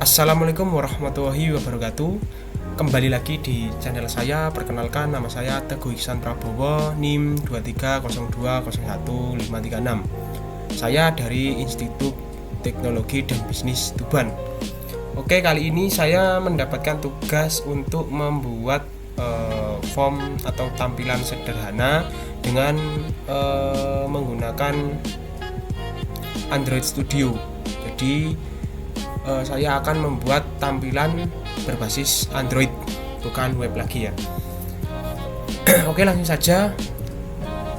Assalamualaikum warahmatullahi wabarakatuh. Kembali lagi di channel saya. Perkenalkan, nama saya Teguh Ihsan Prabowo, NIM 230201536. Saya dari Institut Teknologi dan Bisnis Tuban. Oke, kali ini saya mendapatkan tugas untuk membuat form atau tampilan sederhana dengan menggunakan Android Studio. Jadi saya akan membuat tampilan berbasis Android, bukan web lagi ya. Oke, langsung saja.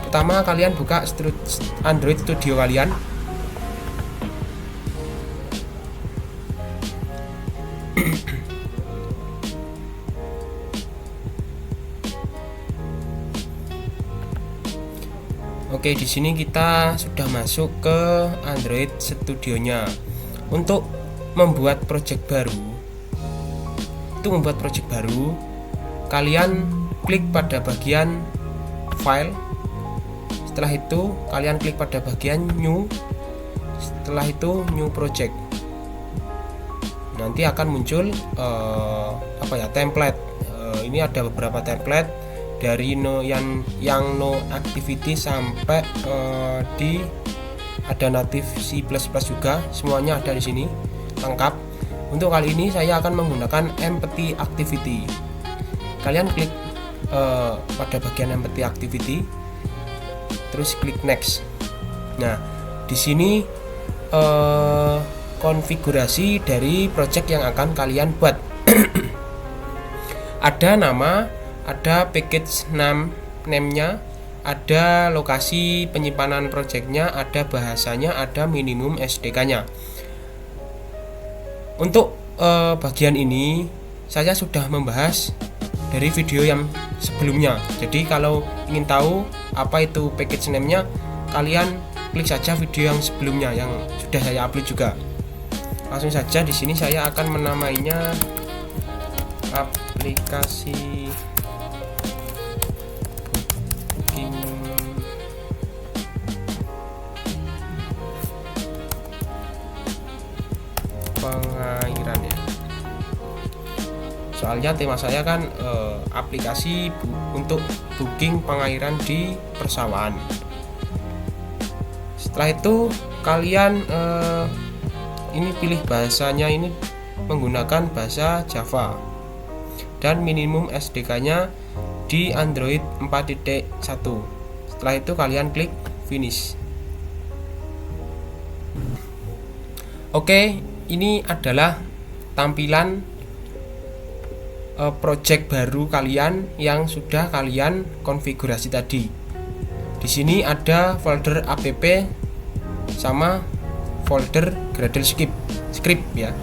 Pertama, kalian buka Android Studio kalian. Oke, di sini kita sudah masuk ke Android Studionya. Untuk membuat project baru, kalian klik pada bagian file. Setelah itu kalian klik pada bagian new. Setelah itu new project. Nanti akan muncul template. Ini ada beberapa template dari yang no activity sampai di ada native C++ juga, semuanya ada di sini lengkap. Untuk kali ini saya akan menggunakan empty activity. Kalian klik pada bagian empty activity, terus klik next. Nah, di sini konfigurasi dari project yang akan kalian buat. Ada nama, ada package name-nya, ada lokasi penyimpanan projectnya, ada bahasanya, ada minimum SDK-nya. Untuk bagian ini saya sudah membahas dari video yang sebelumnya. Jadi kalau ingin tahu apa itu package name-nya, kalian klik saja video yang sebelumnya yang sudah saya upload juga. Langsung saja, di sini saya akan menamainya aplikasi booking pengairan ya. Soalnya tema saya kan aplikasi untuk booking pengairan di persawahan. Setelah itu kalian ini pilih bahasanya, ini menggunakan bahasa Java dan minimum SDK-nya di Android 4.1. Setelah itu kalian klik finish. Oke, ini adalah tampilan project baru kalian yang sudah kalian konfigurasi tadi. Di sini ada folder app sama folder Gradle script ya.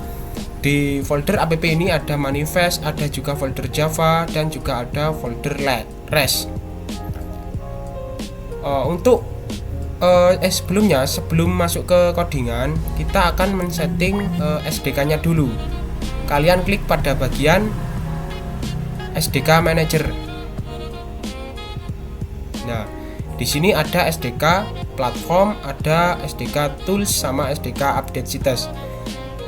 Di folder app ini ada manifest, ada juga folder Java, dan juga ada folder REST. Sebelum masuk ke codingan, kita akan men-setting SDK-nya dulu. Kalian klik pada bagian SDK Manager. Nah, di sini ada SDK platform, ada SDK tools, sama SDK update CITES.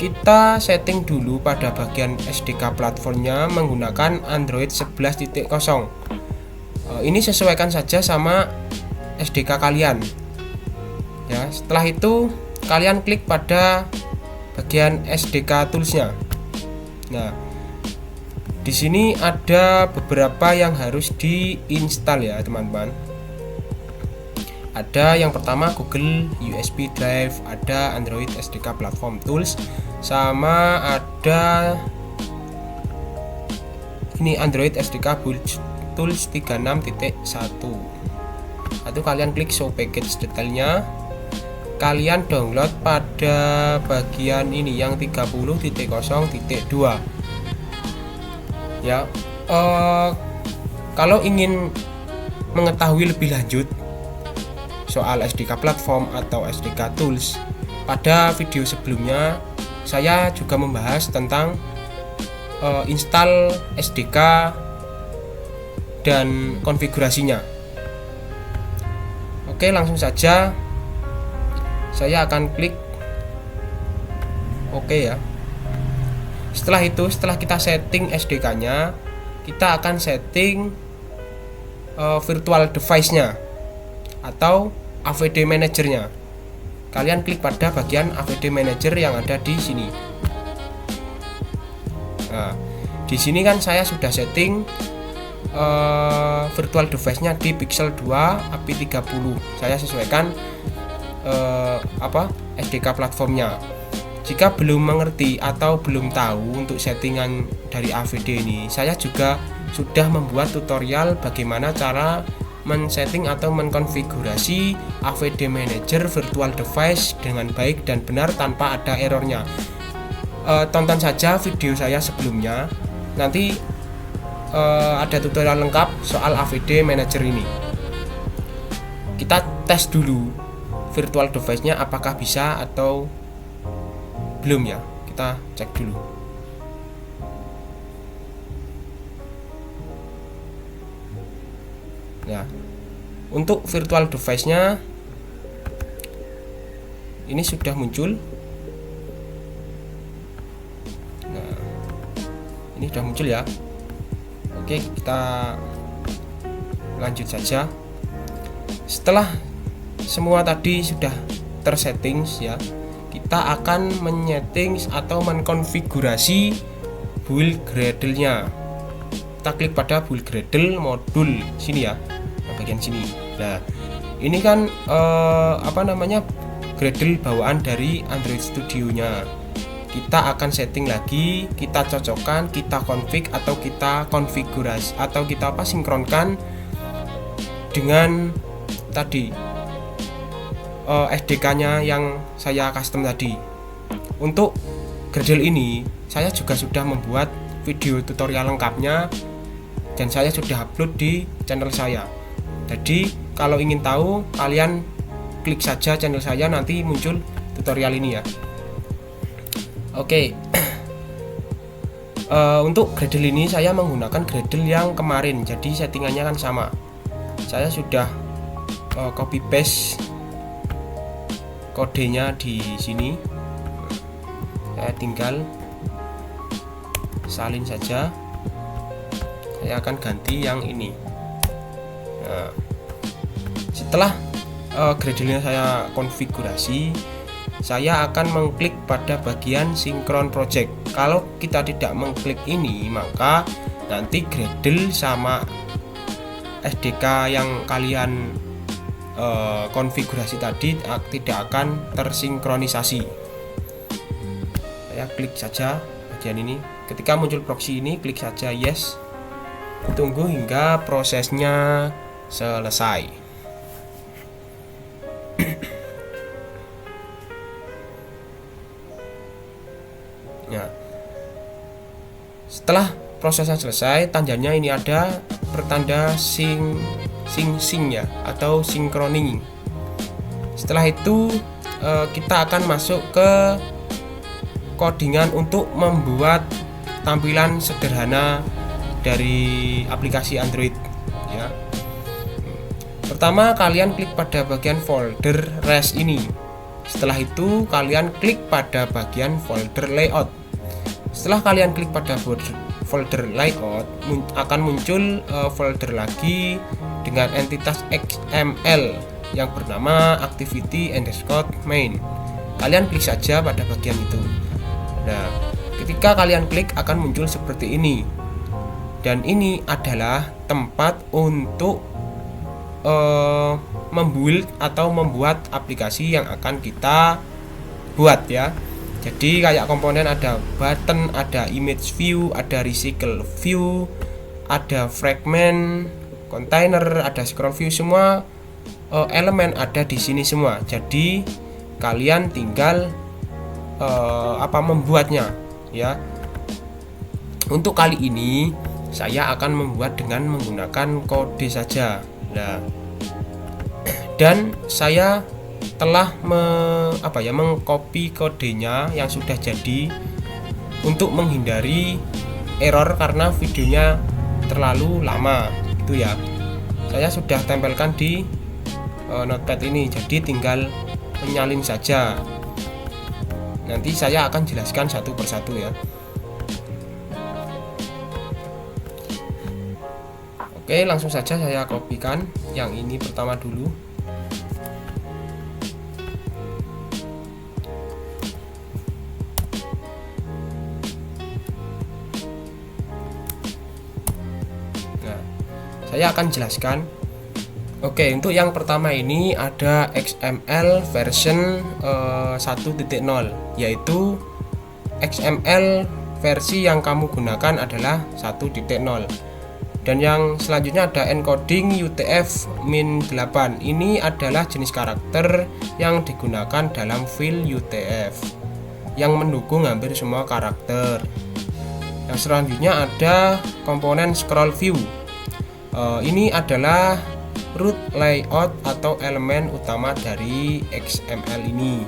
Kita setting dulu pada bagian SDK platformnya menggunakan Android 11.0. Ini sesuaikan saja sama SDK kalian. Ya, setelah itu kalian klik pada bagian SDK toolsnya. Nah, di sini ada beberapa yang harus diinstal ya teman-teman. Ada yang pertama Google USB Drive, ada Android SDK Platform Tools, sama ada ini Android SDK Build Tools 36.1. Atau kalian klik show package detailnya. Kalian download pada bagian ini yang 30.0.2 ya. Kalau ingin mengetahui lebih lanjut soal SDK platform atau SDK tools, pada video sebelumnya saya juga membahas tentang install SDK dan konfigurasinya. Oke, langsung saja saya akan klik oke ya. Setelah kita setting SDK-nya, kita akan setting virtual device-nya atau AVD manager-nya. Kalian klik pada bagian AVD manager yang ada di sini. Nah, di sini kan saya sudah setting virtual device-nya di Pixel 2 API 30. Saya sesuaikan SDK platformnya. Jika belum mengerti atau belum tahu untuk settingan dari AVD ini, saya juga sudah membuat tutorial bagaimana cara men-setting atau mengkonfigurasi AVD Manager Virtual Device dengan baik dan benar tanpa ada errornya. Tonton saja video saya sebelumnya, nanti ada tutorial lengkap soal AVD Manager ini. Kita tes dulu virtual device-nya apakah bisa atau belum ya, kita cek dulu. Ya, untuk virtual device-nya ini sudah muncul. Nah, ini sudah muncul ya. Oke, kita lanjut saja. Setelah semua tadi sudah tersetting ya, kita akan menyeting atau mengkonfigurasi build Gradle-nya. Kita klik pada build Gradle modul sini ya, bagian sini. Nah, ini kan Gradle bawaan dari Android Studio-nya. Kita akan setting lagi, kita cocokkan, kita config atau kita konfigurasi atau kita sinkronkan dengan tadi SDK-nya yang saya custom tadi. Untuk Gradle ini saya juga sudah membuat video tutorial lengkapnya dan saya sudah upload di channel saya. Jadi kalau ingin tahu, kalian klik saja channel saya, nanti muncul tutorial ini ya. Oke. Untuk Gradle ini saya menggunakan Gradle yang kemarin, jadi settingannya kan sama. Saya sudah copy paste kodenya di sini. Saya tinggal salin saja. Saya akan ganti yang ini. Nah, setelah Gradle-nya saya konfigurasi, saya akan mengklik pada bagian sinkron project. Kalau kita tidak mengklik ini, maka nanti Gradle sama SDK yang kalian konfigurasi tadi tidak akan tersinkronisasi. Saya klik saja bagian ini. Ketika muncul proxy ini, klik saja yes. Tunggu hingga prosesnya selesai. Ya. Setelah prosesnya selesai, tandanya ini ada pertanda sync ya atau synchroning. Setelah itu kita akan masuk ke codingan untuk membuat tampilan sederhana dari aplikasi Android ya. Pertama, kalian klik pada bagian folder res ini. Setelah itu kalian klik pada bagian folder layout. Setelah kalian klik pada folder layout, akan muncul folder lagi dengan entitas XML yang bernama activity_main. Kalian klik saja pada bagian itu. Nah, ketika kalian klik akan muncul seperti ini. Dan ini adalah tempat untuk membuild atau membuat aplikasi yang akan kita buat ya. Jadi kayak komponen ada button, ada image view, ada recycle view, ada fragment, container, ada scroll view, semua elemen ada di sini semua. Jadi kalian tinggal membuatnya ya. Untuk kali ini saya akan membuat dengan menggunakan kode saja. Nah, dan saya telah mengcopy kodenya yang sudah jadi untuk menghindari error karena videonya terlalu lama gitu ya. Saya sudah tempelkan di notepad ini, jadi tinggal menyalin saja. Nanti saya akan jelaskan satu persatu ya. Oke, langsung saja saya kopikan yang ini pertama dulu. Nah, saya akan jelaskan. Oke, untuk yang pertama ini ada XML version 1.0, yaitu XML versi yang kamu gunakan adalah 1.0. Dan yang selanjutnya ada encoding UTF-8. Ini adalah jenis karakter yang digunakan dalam file UTF yang mendukung hampir semua karakter. Yang selanjutnya ada komponen scroll view. Ini adalah root layout atau elemen utama dari XML ini.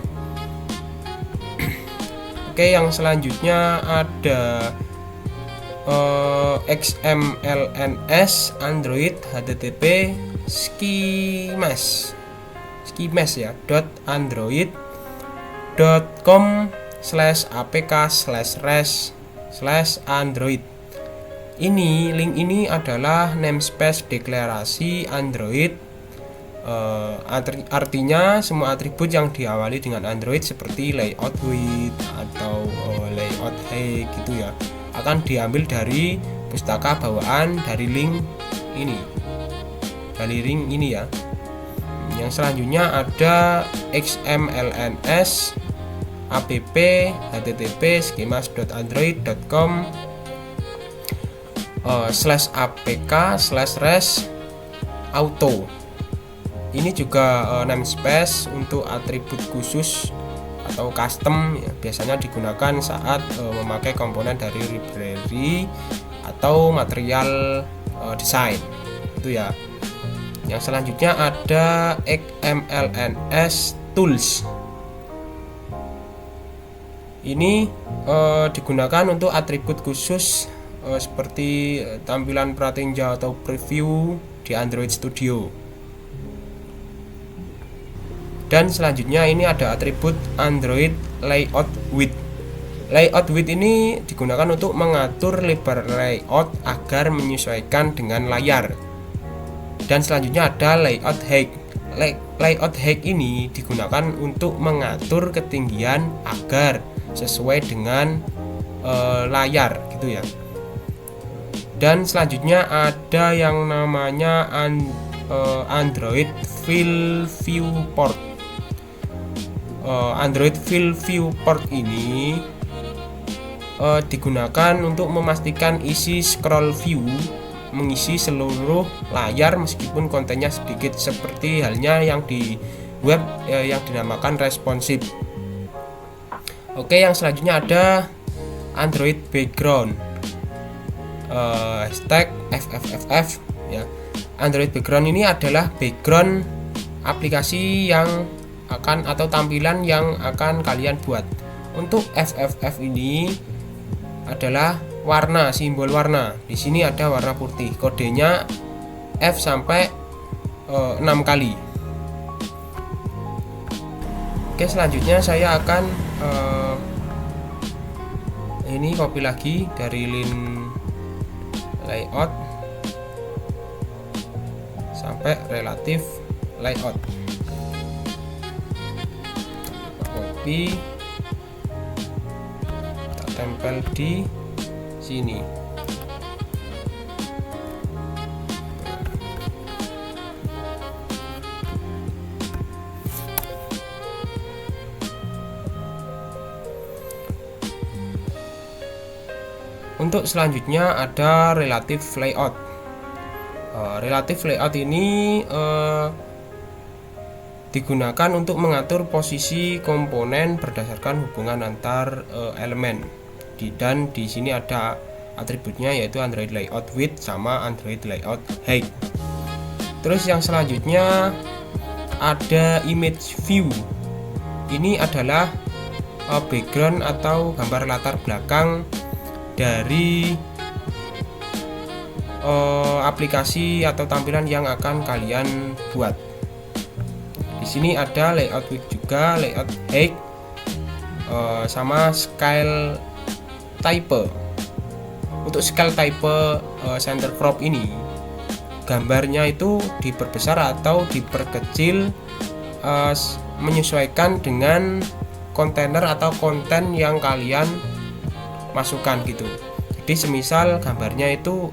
Oke, yang selanjutnya ada XMLNS Android HTTP schemas ya .android.com/apk/res/android. Link ini adalah namespace deklarasi Android. Artinya semua atribut yang diawali dengan Android seperti layout width atau layout height gitu ya, akan diambil dari pustaka bawaan dari link ini, ya. Yang selanjutnya ada XMLNS app http schemas.android.com /apk/res auto. Ini juga namespace untuk atribut khusus atau custom ya, biasanya digunakan saat memakai komponen dari library atau material desain itu ya. Yang selanjutnya ada XMLNS tools. Ini digunakan untuk atribut khusus seperti tampilan pratinja atau preview di Android Studio. Dan selanjutnya ini ada atribut Android layout width. Layout width ini digunakan untuk mengatur lebar layout agar menyesuaikan dengan layar. Dan selanjutnya ada layout height. Layout height ini digunakan untuk mengatur ketinggian agar sesuai dengan layar gitu ya. Dan selanjutnya ada yang namanya Android File Viewport. Android File Viewport ini digunakan untuk memastikan isi scroll view mengisi seluruh layar meskipun kontennya sedikit, seperti halnya yang di web yang dinamakan responsive. Oke, yang selanjutnya ada Android Background #FFFF ya. Android Background ini adalah background aplikasi yang akan atau tampilan yang akan kalian buat. Untuk FFF ini adalah warna, simbol warna. Di sini ada warna putih. Kodenya F sampai 6 kali. Oke, selanjutnya saya akan ini copy lagi dari link layout sampai relatif layout. Copy, kita tempel di sini. Untuk selanjutnya ada relative layout. Relative layout ini digunakan untuk mengatur posisi komponen berdasarkan hubungan antar elemen. Dan di sini ada atributnya, yaitu Android layout width sama Android layout height. Terus yang selanjutnya ada image view. Ini adalah background atau gambar latar belakang dari aplikasi atau tampilan yang akan kalian buat. Di sini ada layout width juga, layout height, sama scale type. Untuk scale type center crop ini gambarnya itu diperbesar atau diperkecil menyesuaikan dengan kontainer atau konten yang kalian masukkan gitu. Jadi semisal gambarnya itu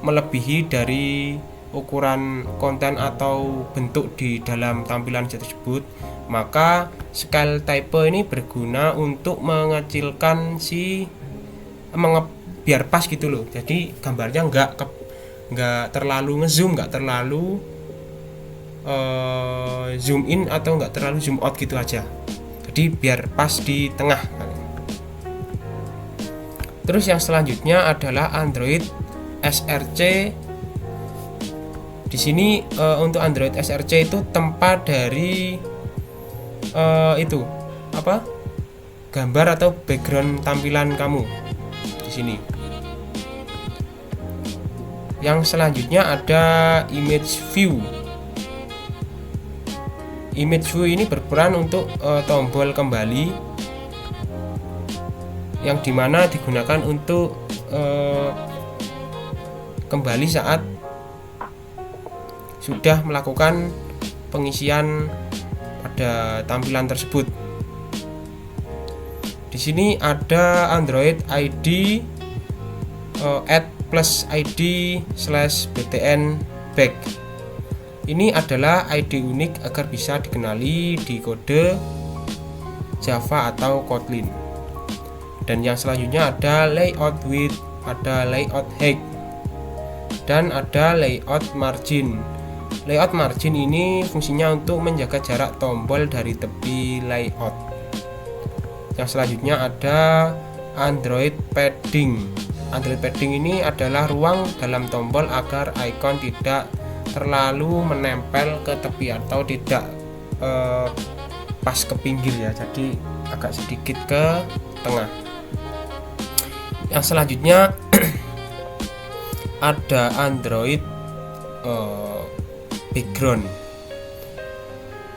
melebihi dari ukuran konten atau bentuk di dalam tampilan tersebut, maka scale type ini berguna untuk mengecilkan biar pas gitu loh. Jadi gambarnya nggak terlalu ngezoom, nggak terlalu zoom in atau nggak terlalu zoom out gitu aja. Jadi biar pas di tengah. Terus yang selanjutnya adalah Android SRC. Di sini untuk Android SRC itu tempat dari gambar atau background tampilan kamu di sini. Yang selanjutnya ada image view. Image view ini berperan untuk tombol kembali yang dimana digunakan untuk kembali saat sudah melakukan pengisian pada tampilan tersebut. Di sini ada Android ID add plus ID /btn back. Ini adalah ID unik agar bisa dikenali di kode Java atau Kotlin. Dan yang selanjutnya ada layout width, ada layout height, dan ada layout margin. Layout margin ini fungsinya untuk menjaga jarak tombol dari tepi layout. Yang selanjutnya ada Android padding. Android padding ini adalah ruang dalam tombol agar icon tidak terlalu menempel ke tepi atau tidak pas ke pinggir ya, jadi agak sedikit ke tengah. Yang selanjutnya ada Android background.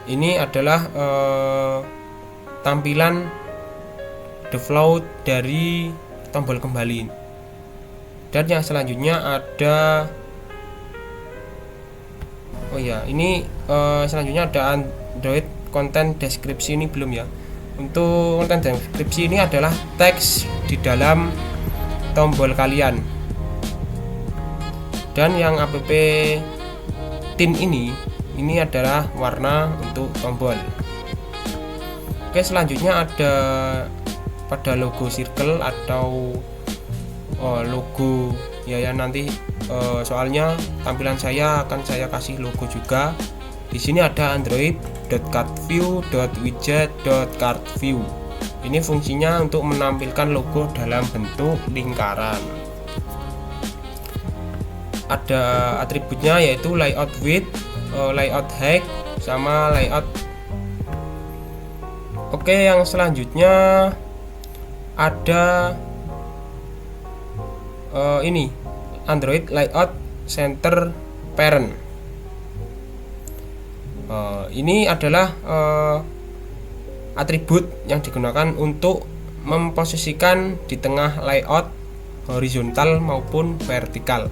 Ini adalah tampilan default dari tombol kembali. Dan yang selanjutnya ada selanjutnya ada Android content description. Ini belum ya. Untuk content description ini adalah teks di dalam tombol kalian. Dan yang app tint ini adalah warna untuk tombol. Oke, selanjutnya ada pada logo circle atau logo ya nanti soalnya tampilan saya akan saya kasih logo juga. Di sini ada android.cardview.widget.cardview. Ini fungsinya untuk menampilkan logo dalam bentuk lingkaran. Ada atributnya yaitu layout width, layout height, sama layout. Oke, yang selanjutnya ada ini Android layout center parent. Ini adalah atribut yang digunakan untuk memposisikan di tengah layout horizontal maupun vertikal.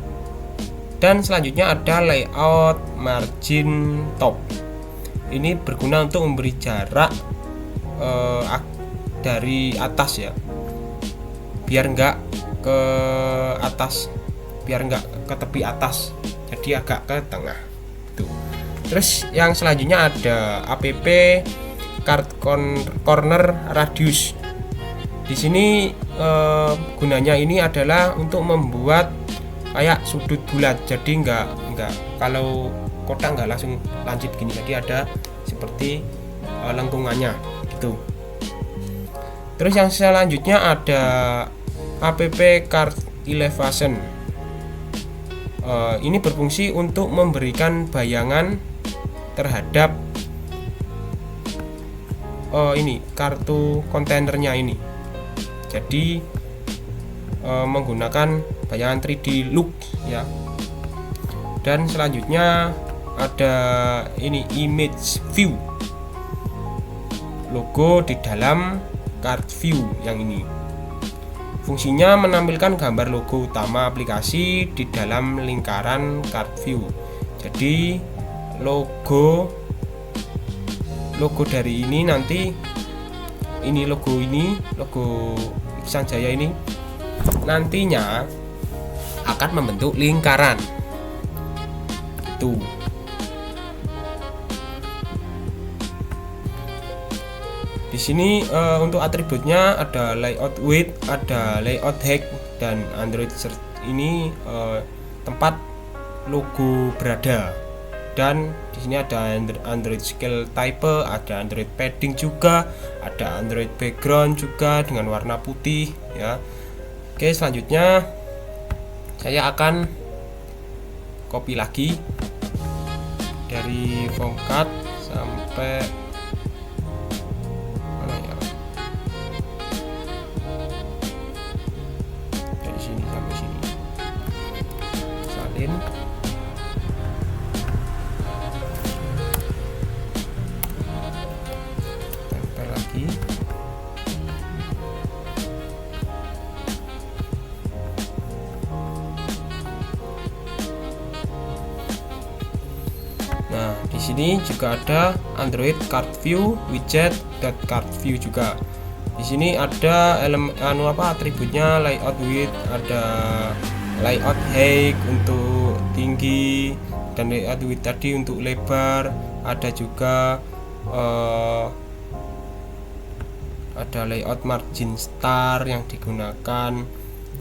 Dan selanjutnya ada layout margin top. Ini berguna untuk memberi jarak dari atas ya, biar enggak ke atas, biar enggak ke tepi atas, jadi agak ke tengah tuh. Terus yang selanjutnya ada app card corner radius. Di sini gunanya ini adalah untuk membuat kayak sudut bulat, jadi enggak kalau kotak enggak langsung lancip gini, jadi ada seperti lengkungannya gitu. Terus yang selanjutnya ada app card elevation. Ini berfungsi untuk memberikan bayangan terhadap ini kartu kontainernya ini. Jadi menggunakan bayangan 3D look ya. Dan selanjutnya ada ini image view, logo di dalam card view yang ini. Fungsinya menampilkan gambar logo utama aplikasi di dalam lingkaran card view. Jadi logo dari ini nanti logo Iksan Jaya ini nantinya akan membentuk lingkaran. Tuh. Di sini untuk atributnya ada layout width, ada layout height, dan Android search ini tempat logo berada. Dan di sini ada Android scale type, ada Android padding juga, ada Android background juga dengan warna putih ya. Oke, selanjutnya saya akan copy lagi dari Formcat sampai mana ya, dari sini sampai sini, salin, tempel lagi. Nah, di sini juga ada Android Card View widget .card view juga. Di sini ada atributnya layout width, ada layout height untuk tinggi, dan layout width tadi untuk lebar. Ada juga ada layout margin star yang digunakan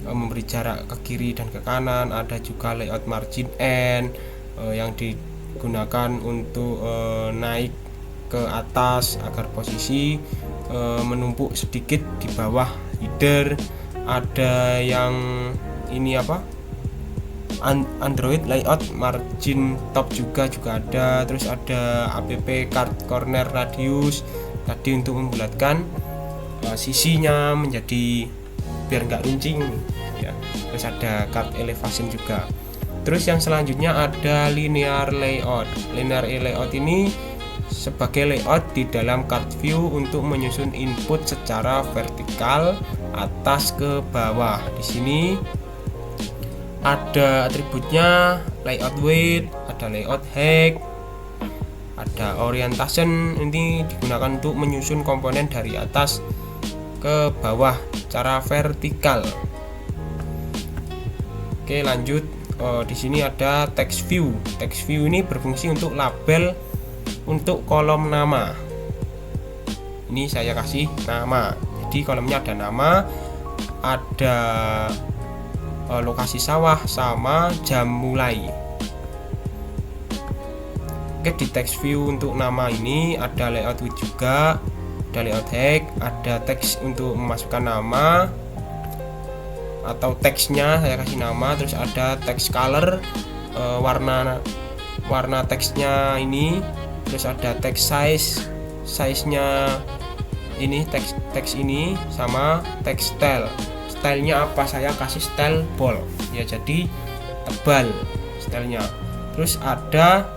memberi jarak ke kiri dan ke kanan. Ada juga layout margin n yang digunakan untuk naik ke atas agar posisi menumpuk sedikit di bawah header. Ada yang ini Android layout margin top juga ada. Terus ada app card corner radius tadi untuk membulatkan sisinya menjadi biar nggak runcing ya. Terus ada card elevation juga. Terus yang selanjutnya ada linear layout. Linear layout ini sebagai layout di dalam card view untuk menyusun input secara vertikal atas ke bawah. Di sini ada atributnya layout width, ada layout height, ada orientation. Ini digunakan untuk menyusun komponen dari atas ke bawah secara vertikal. Oke, lanjut. Di sini ada text view. Text view ini berfungsi untuk label untuk kolom nama. Ini saya kasih nama. Jadi kolomnya ada nama, ada lokasi sawah sama jam mulai. Oke, di text view untuk nama ini ada layout width juga, ada layout height, ada teks untuk memasukkan nama atau teksnya saya kasih nama. Terus ada text color, warna teksnya ini. Terus ada text size-nya ini, teks ini, sama text style. Stylenya apa? Saya kasih style bold ya, jadi tebal stylenya. Terus ada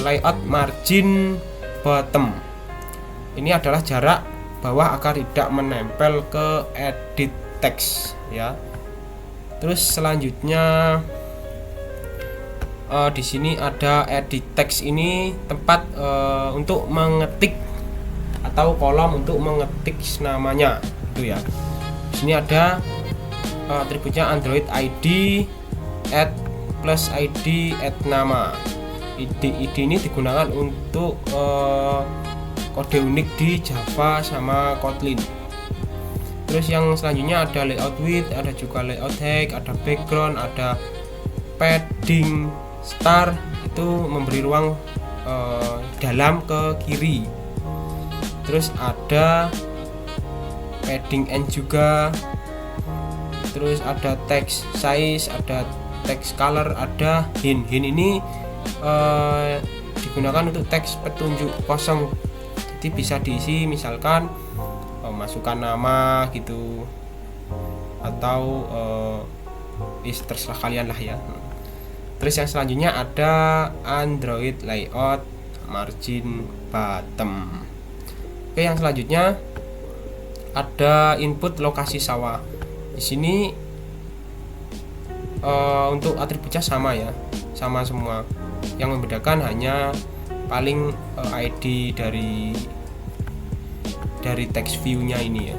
layout margin bottom. Ini adalah jarak bawah agar tidak menempel ke edit text ya. Terus selanjutnya di sini ada edit text. Ini tempat untuk mengetik atau kolom untuk mengetik namanya itu ya. Di sini ada atributnya Android ID, add plus ID, add nama. ID ini digunakan untuk kode unik di Java sama Kotlin. Terus yang selanjutnya ada layout width, ada juga layout height, ada background, ada padding star, itu memberi ruang dalam ke kiri. Terus ada padding end juga. Terus ada text size, ada text color, ada hint. Hint ini digunakan untuk teks petunjuk kosong. Jadi bisa diisi misalkan masukkan nama gitu, atau terserah kalian lah ya. Terus yang selanjutnya ada Android layout margin bottom. Oke, yang selanjutnya ada input lokasi sawah. Di sini untuk atributnya sama ya, sama semua. Yang membedakan hanya paling ID dari text view-nya ini ya.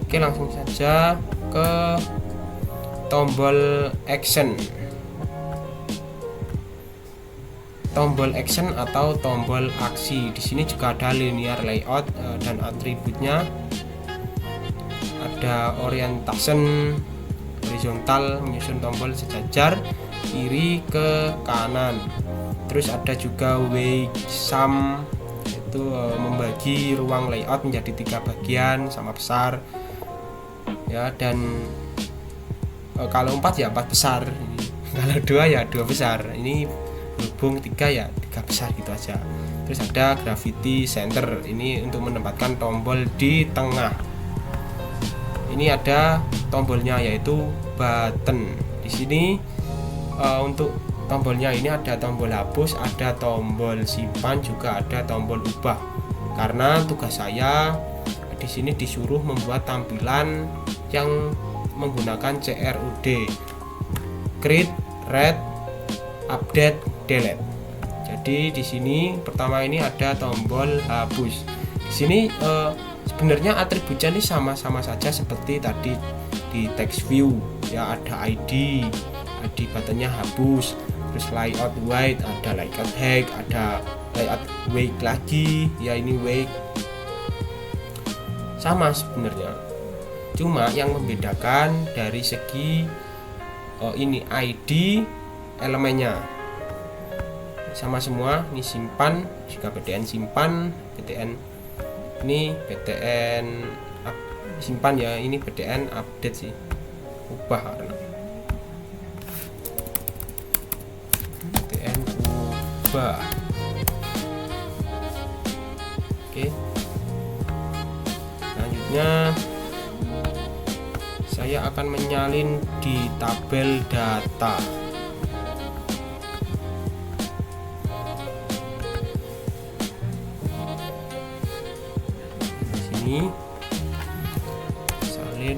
Oke, langsung saja ke tombol action. Tombol action atau tombol aksi. Di sini juga ada linear layout dan atributnya. Ada orientation, horizontal, menyusun tombol sejajar kiri ke kanan. Terus ada juga weight sum, itu membagi ruang layout menjadi 3 bagian sama besar ya, dan kalau 4 ya 4 besar, kalau 2 ya 2 besar, ini berhubung 3 ya 3 besar gitu aja. Terus ada gravity center, ini untuk menempatkan tombol di tengah. Ini ada tombolnya yaitu button. Di sini untuk tombolnya ini ada tombol hapus, ada tombol simpan, juga ada tombol ubah. Karena tugas saya di sini disuruh membuat tampilan yang menggunakan CRUD, create, read, update, delete. Jadi di sini pertama ini ada tombol hapus. Di sini sebenarnya atributnya ini sama-sama saja seperti tadi di text view ya, ada ID buttonnya hapus, terus layout white, ada layout height, ada layout weight lagi ya, ini weight sama sebenarnya, cuma yang membedakan dari segi ini ID elemennya sama semua. Ini simpan juga BTN simpan, BTN ini BTN simpan ya, ini BTN update sih, ubah karena BTN ubah. Oke, selanjutnya saya akan menyalin di tabel data. Ini salin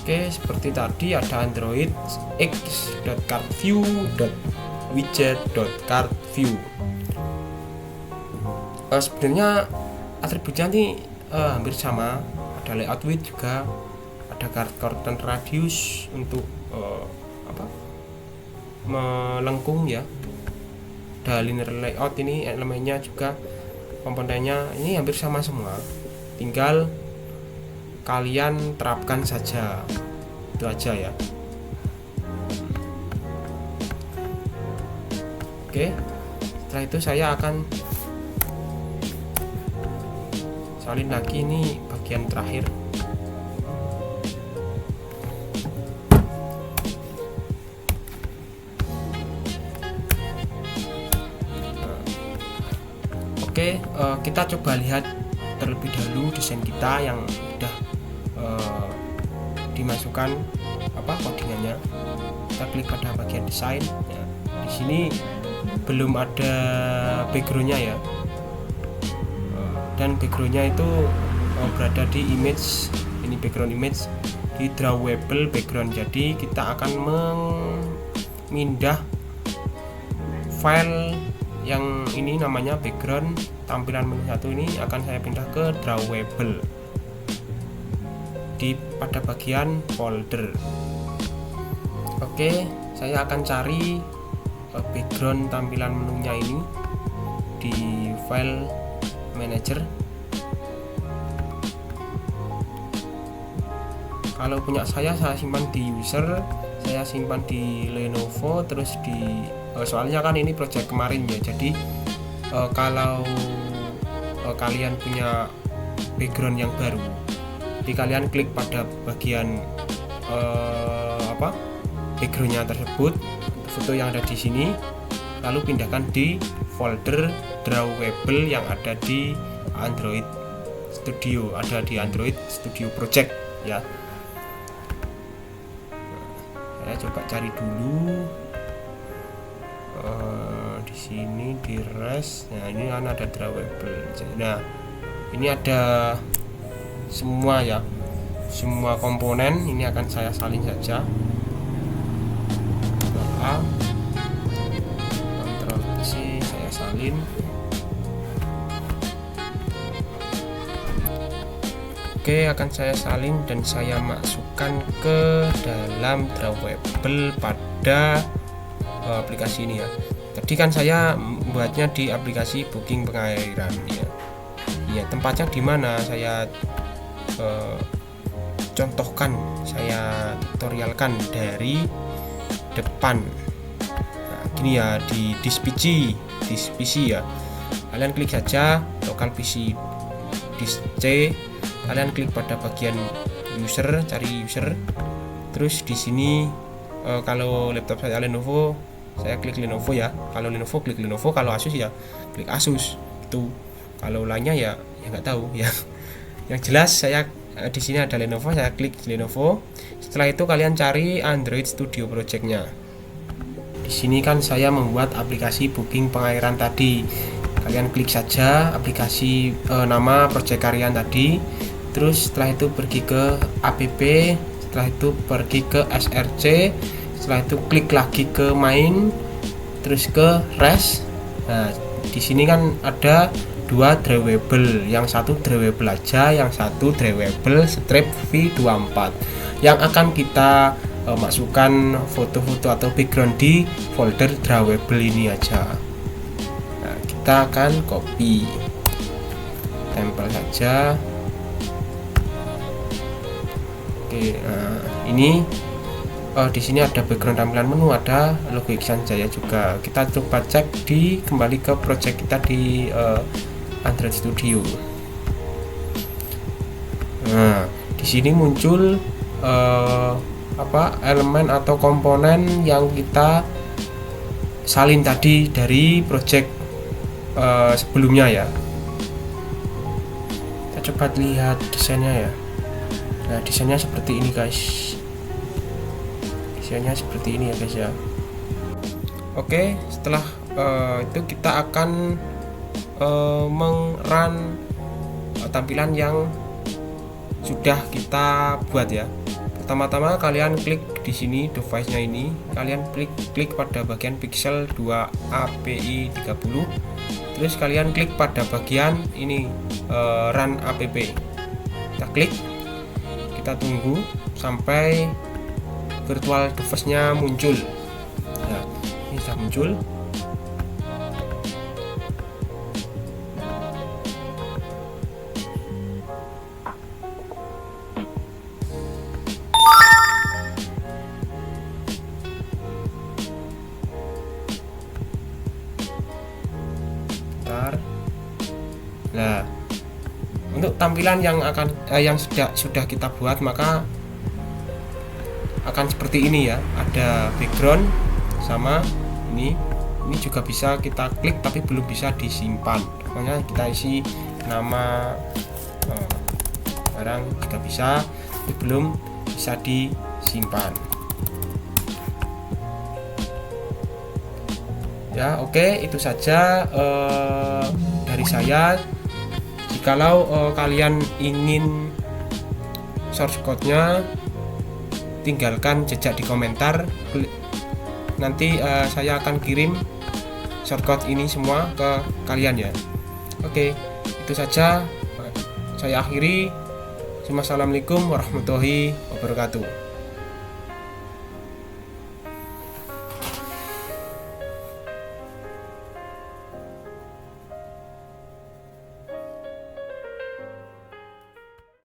Oke, seperti tadi ada Android x.cardView.widget.cardView. Sebenarnya atributnya ini hampir sama, ada layout width juga, ada card radius untuk melengkung ya, ada linear layout, ini elemennya juga komponennya ini hampir sama semua, tinggal kalian terapkan saja, itu aja ya. Oke, setelah itu saya akan salin lagi, ini bagian terakhir. Oke, kita coba lihat terlebih dahulu desain kita yang sudah dimasukkan codingannya. Kita klik pada bagian desain ya. Di sini belum ada backgroundnya ya, dan backgroundnya itu berada di image, ini background image di drawable background. Jadi kita akan memindah file yang ini namanya background tampilan menu 1 ini, akan saya pindah ke drawable pada bagian folder. Oke, saya akan cari background tampilan menunya ini di file manager. Kalau punya saya simpan di user, saya simpan di Lenovo, terus di soalnya kan ini project kemarin ya, jadi kalau kalian punya background yang baru, jadi kalian klik pada bagian backgroundnya tersebut, foto yang ada di sini, lalu pindahkan di folder drawable yang ada di Android Studio, ada di Android Studio Project ya. Saya coba cari dulu Di sini di rest. Nah, ini kan ada drawable. Nah, ini ada semua ya, semua komponen ini akan saya salin saja. A, Ctrl C, saya salin. Oke, akan saya salin dan saya masukkan ke dalam drawable pada aplikasi ini ya. Tadi kan saya membuatnya di aplikasi booking pengairan ya. Ya, tempatnya di mana saya contohkan, saya tutorialkan dari depan. Nah, gini ya, di disk PC ya. Kalian klik saja local PC disk C, kalian klik pada bagian user, cari user. Terus di sini kalau laptop saya Lenovo, saya klik Lenovo ya. Kalau Lenovo klik Lenovo, kalau Asus ya klik Asus. Itu kalau lainnya ya nggak tahu ya. Yang jelas saya di sini ada Lenovo, saya klik Lenovo. Setelah itu kalian cari Android Studio Project-nya. Di sini kan saya membuat aplikasi booking pengairan tadi. Kalian klik saja aplikasi nama project kalian tadi. Terus setelah itu pergi ke app, setelah itu pergi ke src, setelah itu klik lagi ke main, terus ke rest. Nah, di sini kan ada dua drawable, yang satu drawable aja, yang satu drawable strip v24 yang akan kita masukkan foto-foto atau background di folder drawable ini aja. Nah, kita akan copy, tempel saja. Oke, nah ini di sini ada background tampilan menu, ada logo Iksan Jaya juga. Kita coba cek kembali ke project kita di Android Studio. Nah, di sini muncul elemen atau komponen yang kita salin tadi dari project sebelumnya ya. Kita coba lihat desainnya ya. Nah, desainnya seperti ini guys. Desainnya seperti ini ya guys ya. Oke, setelah itu kita akan meng-run tampilan yang sudah kita buat ya. Pertama-tama kalian klik di sini device-nya ini, kalian klik pada bagian pixel 2 API 30. Terus kalian klik pada bagian ini run app. Kita klik, kita tunggu sampai virtual device-nya muncul. Nah, ini sudah muncul. Nah, untuk tampilan yang sudah kita buat maka akan seperti ini ya. Ada background sama ini juga bisa kita klik tapi belum bisa disimpan. Pokoknya kita isi nama barang juga bisa, tapi belum bisa disimpan. Ya, oke, itu saja dari saya. Jikalau kalian ingin source code-nya, tinggalkan jejak di komentar. Nanti saya akan kirim shortcut ini semua ke kalian ya. Oke, itu saja. Saya akhiri. Assalamualaikum warahmatullahi wabarakatuh.